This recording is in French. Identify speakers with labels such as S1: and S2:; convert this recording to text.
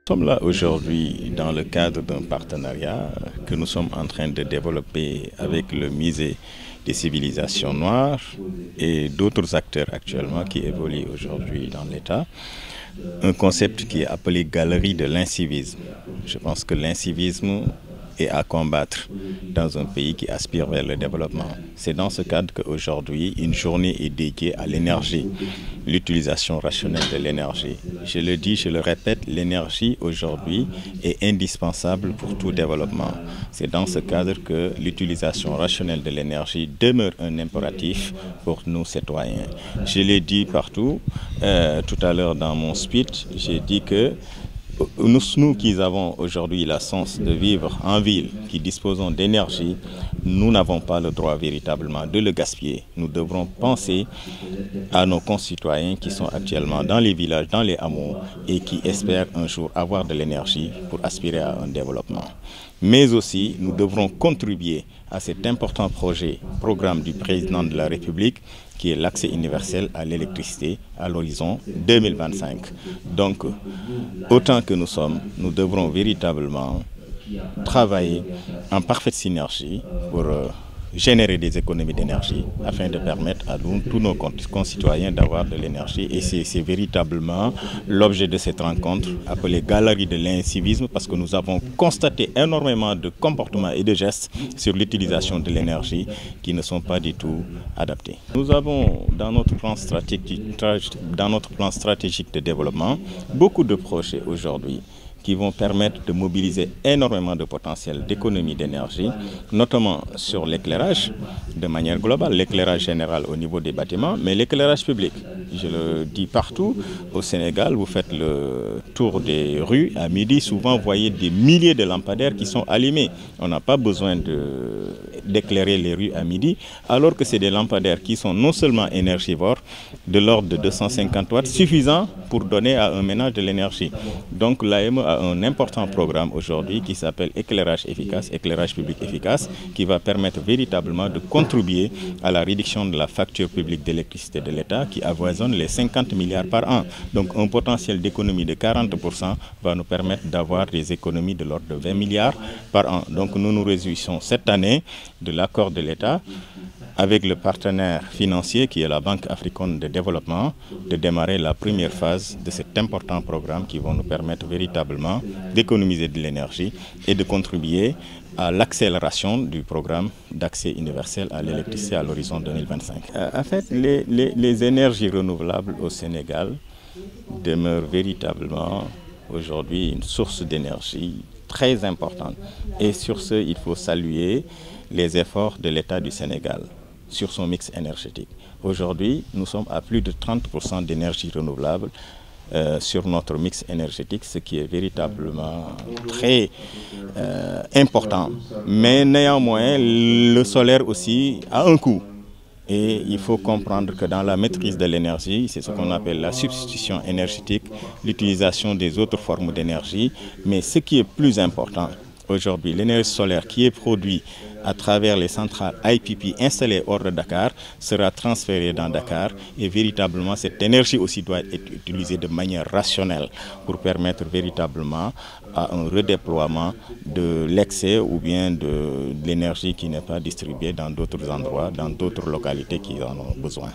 S1: Nous sommes là aujourd'hui dans le cadre d'un partenariat que nous sommes en train de développer avec le Musée des civilisations noires et d'autres acteurs actuellement qui évoluent aujourd'hui dans l'État. Un concept qui est appelé Galerie de l'incivisme. Je pense que l'incivisme est à combattre dans un pays qui aspire vers le développement. C'est dans ce cadre qu'aujourd'hui, une journée est dédiée à l'énergie, l'utilisation rationnelle de l'énergie. Je le dis, je le répète, l'énergie aujourd'hui est indispensable pour tout développement. C'est dans ce cadre que l'utilisation rationnelle de l'énergie demeure un impératif pour nous citoyens. Je l'ai dit partout, tout à l'heure dans mon speech, j'ai dit que nous qui avons aujourd'hui la chance de vivre en ville, qui disposons d'énergie, nous n'avons pas le droit véritablement de le gaspiller. Nous devrons penser à nos concitoyens qui sont actuellement dans les villages, dans les hameaux et qui espèrent un jour avoir de l'énergie pour aspirer à un développement. Mais aussi, nous devrons contribuer à cet important programme du président de la République qui est l'accès universel à l'électricité à l'horizon 2025. Donc, autant que nous sommes, nous devrons véritablement travailler en parfaite synergie pour générer des économies d'énergie afin de permettre à tous nos concitoyens d'avoir de l'énergie. Et c'est véritablement l'objet de cette rencontre appelée Galerie de l'incivisme parce que nous avons constaté énormément de comportements et de gestes sur l'utilisation de l'énergie qui ne sont pas du tout adaptés. Nous avons dans notre plan stratégique de développement beaucoup de projets aujourd'hui qui vont permettre de mobiliser énormément de potentiel d'économie d'énergie, notamment sur l'éclairage de manière globale, l'éclairage général au niveau des bâtiments, mais l'éclairage public. Je le dis partout, au Sénégal, vous faites le tour des rues, à midi, souvent vous voyez des milliers de lampadaires qui sont allumés. On n'a pas besoin d'éclairer les rues à midi, alors que c'est des lampadaires qui sont non seulement énergivores, de l'ordre de 250 watts, suffisant pour donner à un ménage de l'énergie. Donc l'AME a un important programme aujourd'hui qui s'appelle éclairage efficace, éclairage public efficace, qui va permettre véritablement de contribuer à la réduction de la facture publique d'électricité de l'État qui avoisine les 50 milliards par an. Donc un potentiel d'économie de 40% va nous permettre d'avoir des économies de l'ordre de 20 milliards par an. Donc nous nous réjouissons cette année de l'accord de l'État avec le partenaire financier qui est la Banque africaine de développement, de démarrer la première phase de cet important programme qui va nous permettre véritablement d'économiser de l'énergie et de contribuer à l'accélération du programme d'accès universel à l'électricité à l'horizon 2025. En fait, les énergies renouvelables au Sénégal demeurent véritablement aujourd'hui une source d'énergie très importante. Et sur ce, il faut saluer les efforts de l'État du Sénégal sur son mix énergétique. Aujourd'hui, nous sommes à plus de 30% d'énergie renouvelable sur notre mix énergétique, ce qui est véritablement très important. Mais néanmoins, le solaire aussi a un coût. Et il faut comprendre que dans la maîtrise de l'énergie, c'est ce qu'on appelle la substitution énergétique, l'utilisation des autres formes d'énergie. Mais ce qui est plus important aujourd'hui, l'énergie solaire qui est produite à travers les centrales IPP installées hors de Dakar sera transférée dans Dakar et véritablement cette énergie aussi doit être utilisée de manière rationnelle pour permettre véritablement à un redéploiement de l'excès ou bien de l'énergie qui n'est pas distribuée dans d'autres endroits, dans d'autres localités qui en ont besoin.